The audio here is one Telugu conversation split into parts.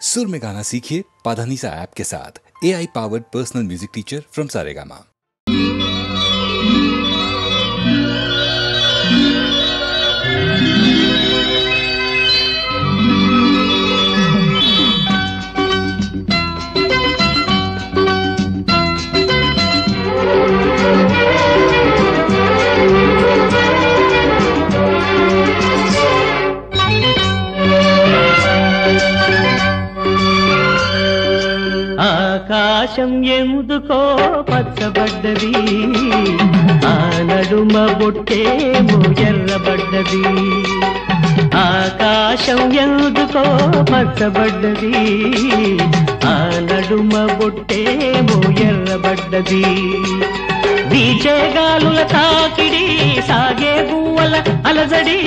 सुर में गाना सीखिए पाधानीसा ऐप के साथ। AI powered personal music teacher from Saregama. ఆకాశం ఎందుకో పచ్చబడ్డది, ఆ నడుమ బొట్టేమో ఎర్రబడ్డది. ఆకాశం ఎందుకో పచ్చబడ్డది, ఆ నడుమ బొట్టేమో ఎర్రబడ్డది. వీచేగాలుల తాకిడి, సాగే గువ్వల అలజడి,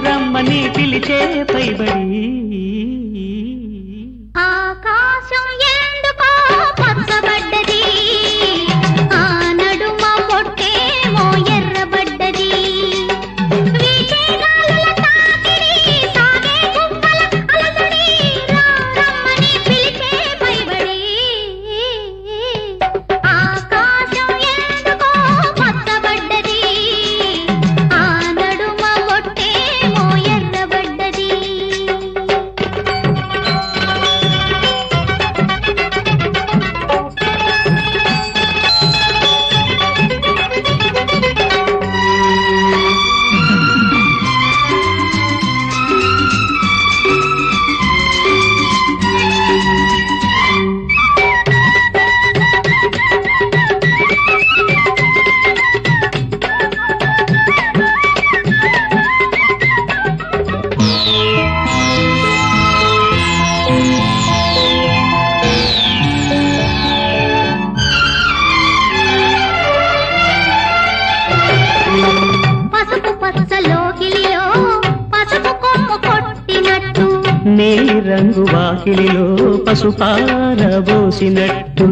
రమ్మని పిలిచే పైబడి. ఆకాశం ఎందుకో పచ్చబడ్డది, ఆ నడుమ బొట్టేమో ఎర్రబడ్డది. వీచేగాలుల తాకిడి, సాగే గువ్వల అలజడి, రమ్మని పిలిచే పైబడి. ఆకాశం ఎందుకో పచ్చబడ్డది, ఆ నడుమ బొట్టేమో ఎర్రబడ్డది. నీలి రంగు వాకిలిలో పసుపారబోసినట్టు,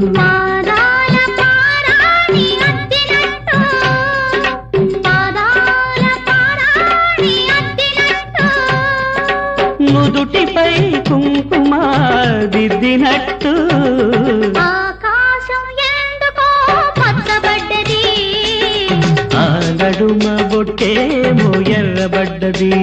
నుదుటిపై కుంకుమ దిద్దినట్టు. ఆకాశం ఎందుకో పచ్చబడ్డది, ఆ నడుమ బొట్టేమో ఎర్రబడ్డది.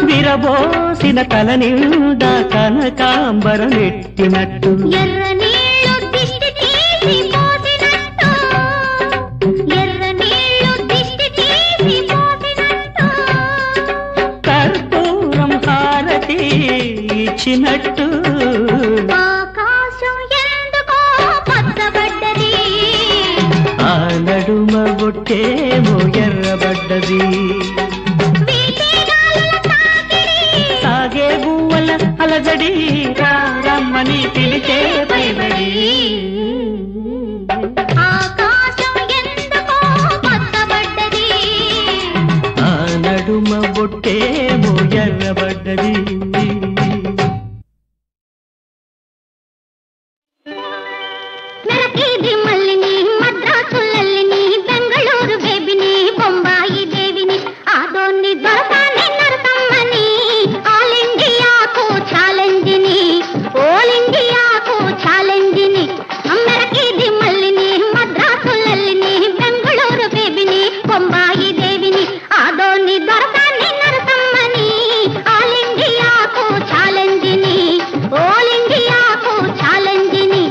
విరబోసిన తల నిండా కనకాంబరం ఎట్టినట్టు, ఎర్ర నీళ్ళు దిష్టి తీసి పోసినట్టు, ఎర్ర నీళ్ళు దిష్టి తీసి పోసినట్టు. కర్పూరం హారతి ఇచ్చినట్టు. ఆకాశం ఎందుకో పచ్చబడ్డది, ఆ నడుమ బొట్టేమో ఎర్రబడ్డది. సాగే గువ్వల అలజడి, రమ్మని పిలిచే పైబడి. ఆకాశం ఎందుకో పచ్చబడ్డది, ఆ నడుమ బొట్టేమో ఎర్రబడ్డది. మెరకేది మల్లిని, మద్రాసులల్లిని, బెంగళూరు బేబిని, బొంబాయి దేవిని, ఆదోన్ని దొరసాన్ని నరసమ్మని, ఆల్ ఇండియాకు ఛాలెంజిని, ఓల్ ఇండియాకు ఛాలెంజిని. మెరకేది మల్లిని, మద్రాసులల్లిని, బెంగళూరు బేబిని, బొంబాయి దేవిని, ఆదోన్ని దొరసాన్ని నరసమ్మని, ఆల్ ఇండియాకు ఛాలెంజిని, ఓల్ ఇండియాకు ఛాలెంజిని.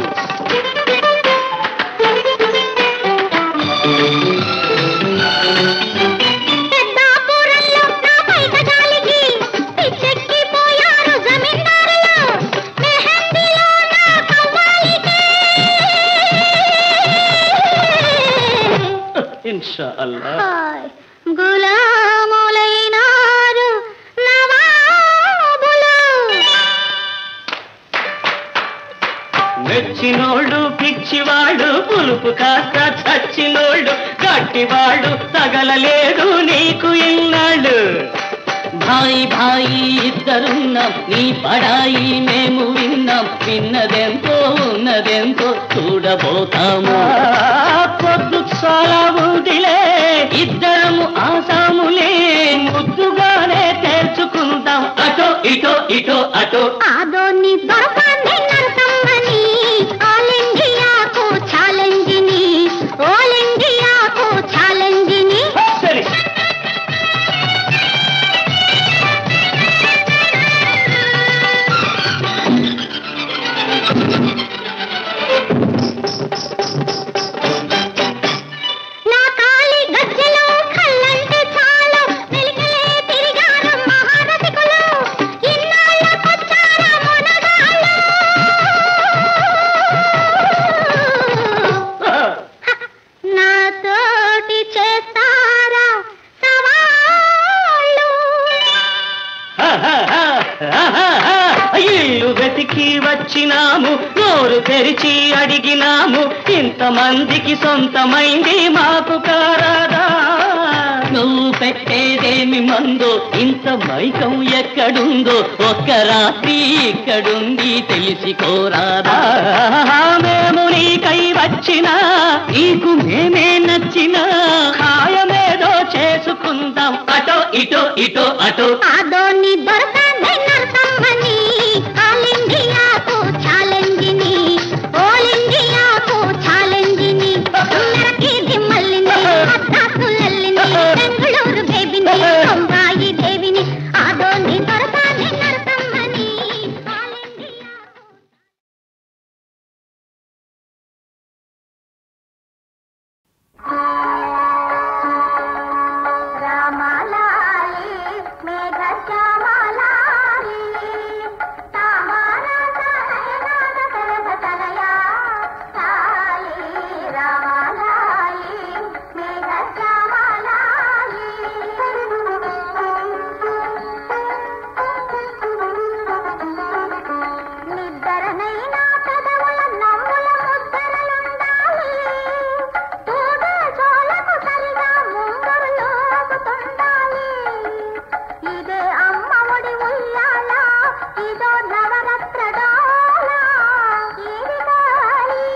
పెద్దాపురంలో నా బయట గాలికి పిచ్చెక్కిపోయారు జమీందారులు, మెహందీలో నా కవ్వాలికి. మాషా అల్లా. గులాములైనారు నవాబులు. మెచ్చినోళ్ళు పిచ్చివాడు పులుపు కాస్త చచ్చినోళ్ళు గట్టివాడు తగలలేదు నీకు ఇన్నాళ్ళు. భాయి భాయి ఇద్దరున్నాం నీ పడాయి మేము విన్నాం విన్నదెంతో ఉన్నదెంతో చూడబోతాము. పొద్దు చాలా ఉందిలే ఇద్దరము ఆసాములే ముద్దుగానే తేల్చుకుందాం అటో ఇటో ఇటో అటో. ఆదోని దొరకాన్ని నరసమ్మని ఆల్ ఇండియాకు ఛాలెంజిని ఆల్ ఇండియాకు ఛాలెంజిని. సరే నా కాలి గజ్జెలో కళ్ళంటే చాలు వెలికలే తిరిగారు మహారథికులు. ఇన్నాళ్ళకొచ్చారా మునగాళ్ళు. నాతోటి చేస్తారా సవాళ్ళు. ఇల్లు వెతికి వచ్చినాము నోరు తెరిచి అడిగినాము ఇంతమందికి సొంతమైంది మాకు కారాదా. నువ్వు పెట్టేదేమి మందో ఇంత మైకం ఎక్కడుందో ఒక్క రాత్రి ఇక్కడుంది తెలిసి కోరాదా. మేము నీకై వచ్చినా నీకు మేమే నచ్చినా ఖాయమేదో చేసుకుందాం అటో ఇటో ఇటో అటో. ఆదోని దొరకాన్ని నరసమ్మని ఆల్ ఇండియాకు ఛాలెంజిని ఆల్ ఇండియాకు ఛాలెంజిని. నరకి దిమ్మల్లిని మద్రాసులల్లిని బెంగళూరు బేబిని బొంబాయి దేవిని. ఆదోని దొరకాన్ని నరసమ్మని ఆల్ ఇండియాకు. రామాలాలి మేఘ శ్యామలాలి తామర సనయనాద కరగ తనయా లాలి. రామాలాలి మేఘ శ్యామలాలి. నిద్దరనైనా పెదవుల నవ్వుల ముద్దరలుండాలి. తూగే చోలకు సరిగా ముందరులోగుతుండాలి. ఇదే అమ్మ ఒడి ఉయ్యాల ఇదో నవరత్న డోల. ఇది గాలి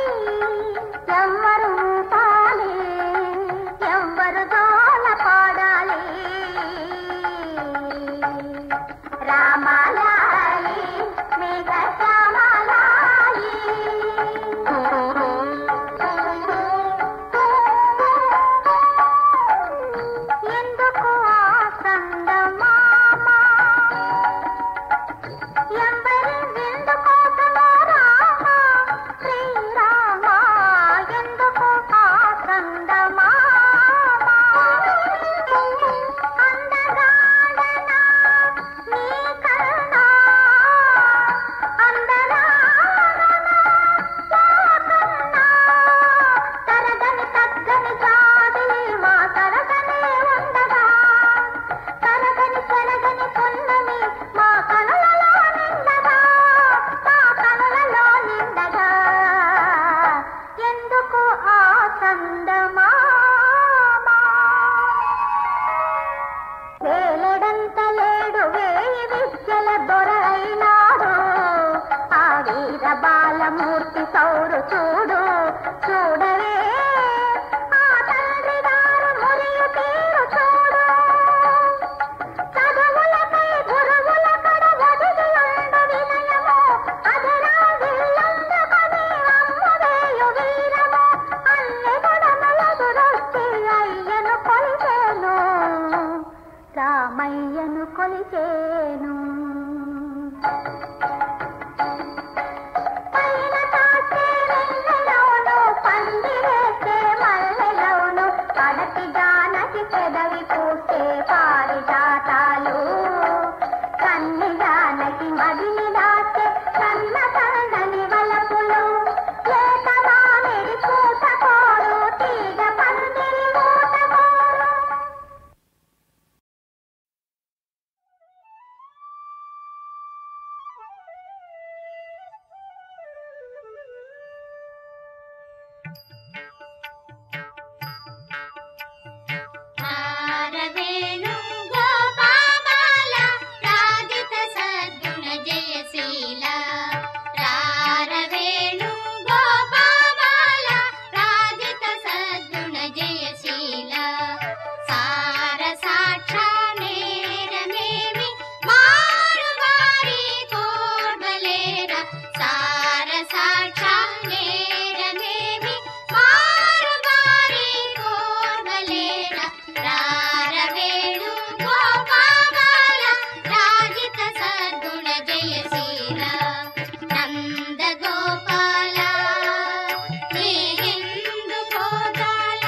ఎవ్వరు ఊపాలి ఎవ్వరు దోల పాడాలి. రామాలాలి మేఘ శ్యామలాలి. ఎందుకు ఆసందమామ ఎవరి విందు కోసమో రామ శ్రీరామ. ఎందుకు ఆసందమామ అందగాడనా నీ కరుణా అందరాగనా తరగని తగ్గని జాబిలి మా తరగనే ఉండగా. తరగని చెరగని పున్నమి మా కనులలో నిండగా మా కనులలో నిండగా. ఎందుకు ఆ చందమామ వేలెడంత లేడు వేయి విద్యల దొర అయినాడు. ఆ వీర బాలమూర్తి సౌరు చూడు చూడవే ఆ తండ్రి గారు మురియు తీరు చూడు. చదువులపై గురువుల కడ వదిలి ఉండ వినయము అదరా విల్లందుకొని అమ్మువేయు వీరము. అన్ని గుణములెదురొచ్చి అయ్యను కొలిచేను రామయ్యను కొలిచేను. పైన తాకే వెన్నెలోను పందిరేసే మల్లెలోను పడతి జానకి పెదవి పూసే పారిజాతాలు. కన్ని జానకి మదిని దాచే కన్న కన్నని వలపులు. లేత మామిడి పూత కోరు తీగ పందిరి మూట రారవేణు గోపాల రాజిత సద్గుణ జయశీల నంద గోపాల నీవిందు భోగాల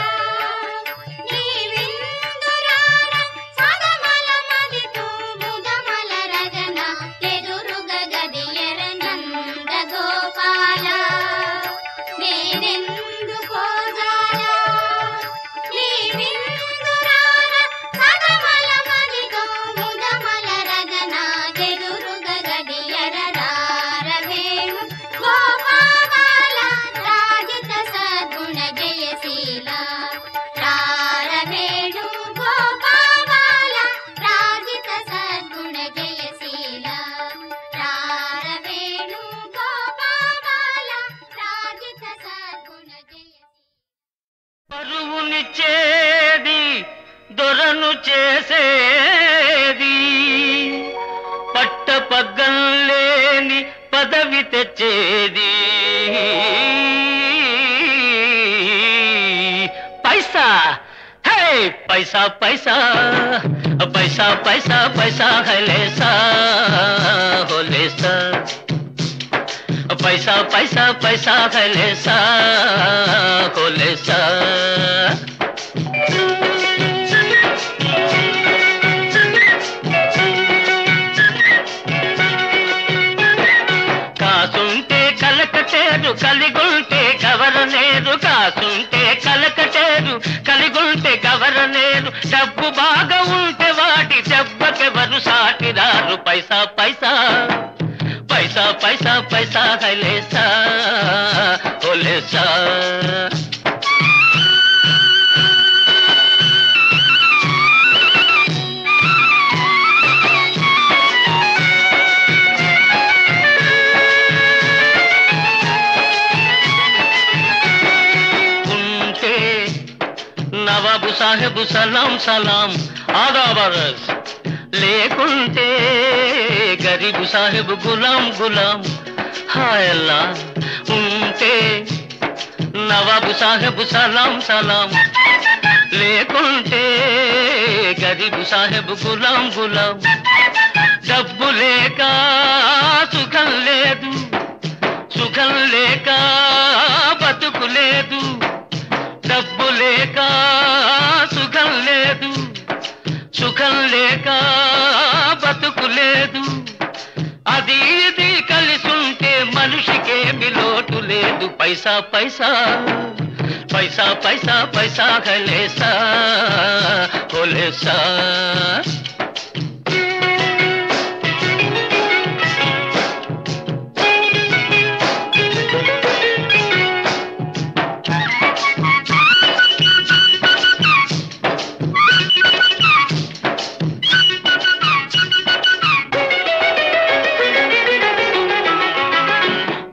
నీవిందురార సగమల మదితో ముదమల రగన ఎదురుగ గదియర నంద గోపాల నేనెందు భోగాల నీవిందురార సగమల మదితో ముదమల రగన ఎదురుగ గదియర రారవేణు గోపాల రాజిత సద్గుణ జయశీల రారవేణు గోపాల రాజిత సద్గుణ జయశీల రారవేణు గోపాల రాజిత సద్గుణ జయశీల పరువునిచ్చేది దొరను చేసేది పట్ట పగ్గం లేని పదవి తెచ్చేది పైసా హే పైసా పైసా పైసా పైసా పైసా హలేసా హోలేసా पैसा पैसा पैसा हलेसा होलेसा కాసుంటే కలకటేరు కలిగుంటే గవరనేరు కాసుంటే కలకటేరు కలిగుంటే గవరనేరు డబ్బు బాగా ఉంటే వాటి దెబ్బకెవరు సాటిరారు పైసా పైసా पैसा पैसा पैसा हलेसा होलेसा ఉంటే నవాబు సాహెబు సలాం సలాం ఆదా బరస్ లేకుంటే గరీబు సాహెబు గులాం గులాం హాయల్లా ఉంటే నవాబు సాహెబు సలాం సలాం లేకుంటే గరీబు సాహెబు గులాం గులాం డబ్బు లేక సుఖం లేదు సుఖం లేక బతుకు లేదు డబ్బు లేక సుఖం లేదు సుఖం లేక బతుకు లేదు అది ఇది కలిసుంటే మనిషికేమి లోటు లేదు పైసా పైసా పైసా పైసా పైసా హలేసా హోలేసా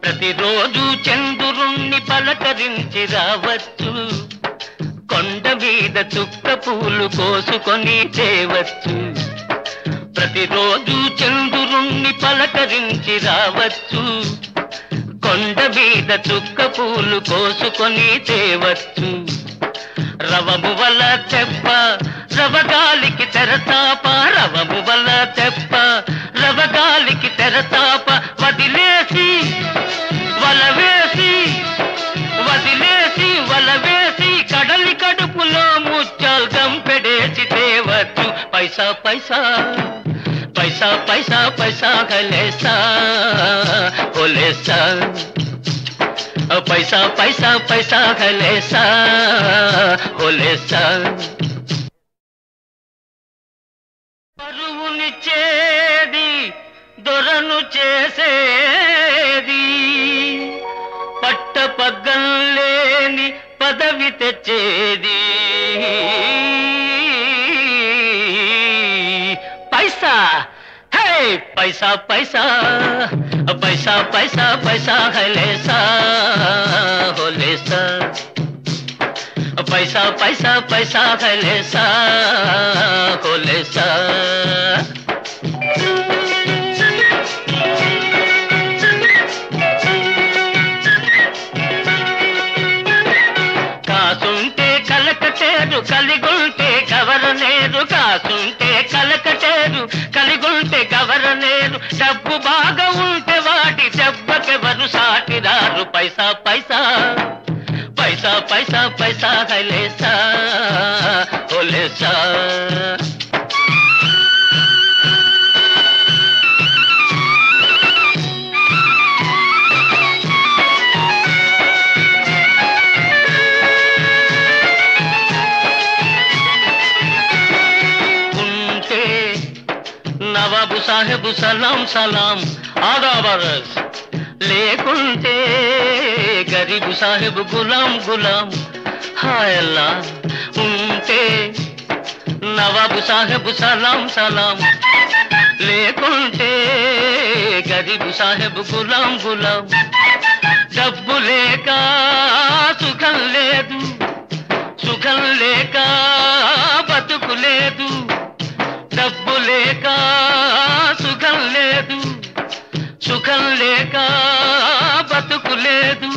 ప్రతిరోజు చంద్రుణ్ణి పలకరించి రావచ్చు కొండ మీద చుక్క పూలు కోసుకొని తేవచ్చు ప్రతిరోజు చంద్రుణ్ణి పలకరించి రావచ్చు కొండ మీద చుక్క పూలు కోసుకొని తేవచ్చు రవము వల్ల తెప్ప రవగాలికి తెరతాప రవము వల్ల తెప్ప రవగాలికి తెరతాప వదిలేసి వలవేసి వదిలేసి వలవేసి కడలి కడుపులో ముచ్చాలు గంపెడేసి తేవచ్చు పైసా పైసా పైసా పైసా పైసా హలేసా హోలేసా पैसा पैसा पैसा हलेसा होलेसा పరువునిచ్చేది దొరను చేసేది పట్ట పగ్గం లేని పదవి తెచ్చేది పైసా హే पैसा पैसा पैसा पैसा पैसा हलेसा होलेसा पैसा पैसा पैसा हलेसा होलेसा కాసుంటే కలకటేరు కలిగుంటే కవరనేరు, కాసుంటే కలకటేరు, కలిగుంటే కవరనేరు, డబ్బు బాగా ఉంటే వాటి దెబ్బకెవరు సాటిరారు. పైసా పైసా పైసా పైసా పైసా హైలేసా హోలేసా. నవాబు సాహెబు సలాం సలాం ఆదాబరస్, లేకుంటే గరీబు సాహెబు గులాం గులాం హాయల్లా. ఉంటే నవాబు సాహెబు సలాం సలాం, లేకుంటే గరీబు సాహెబు గులాం గులాం. డబ్బు లేక సుఖం లేదు, సుఖం లేక బతుకు లేదు, డబ్బు లేక సుఖం లేదు, సుఖం లేక బతుకు లేదు.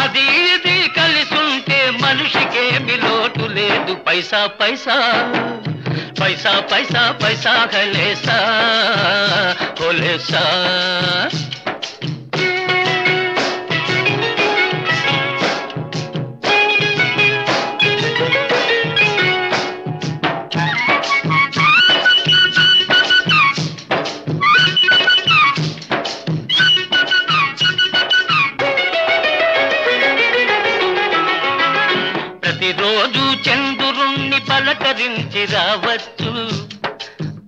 అది ఇది కలిసుంటే మనిషికేమి లోటు లేదు. పైసా పైసా పైసా పైసా పైసా హైలేసా హోలేసా. ప్రతిరోజు చంద్రుణ్ణి పలకరించి రావచ్చు,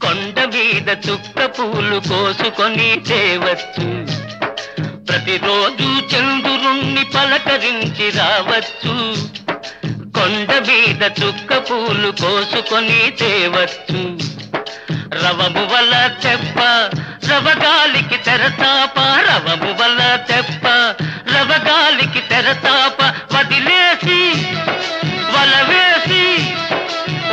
కొండ మీద చుక్క పూలు కోసుకొని తేవచ్చు. ప్రతిరోజు చంద్రుణ్ణి పలకరించి రావచ్చు, కొండ మీద చుక్క పూలు కోసుకొని తేవచ్చు. రవము వల్ల తెప్ప రవగాలికి తెరతాప, రవము వల్ల తెప్ప రవగాలికి తెరతాప. వదిలేసి వలవేసి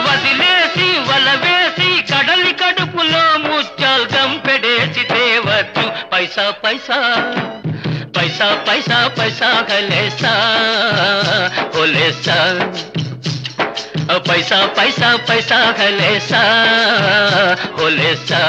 వదిలేసి వలవేసి కడలి కడుపులో ముచ్చాలు గంపెడేసి తేవచ్చు. పైసా పైసా పైసా పైసా పైసా హైలేసా హోలేసా. పైసా పైసా పైసా హైలేసా హోలేసా.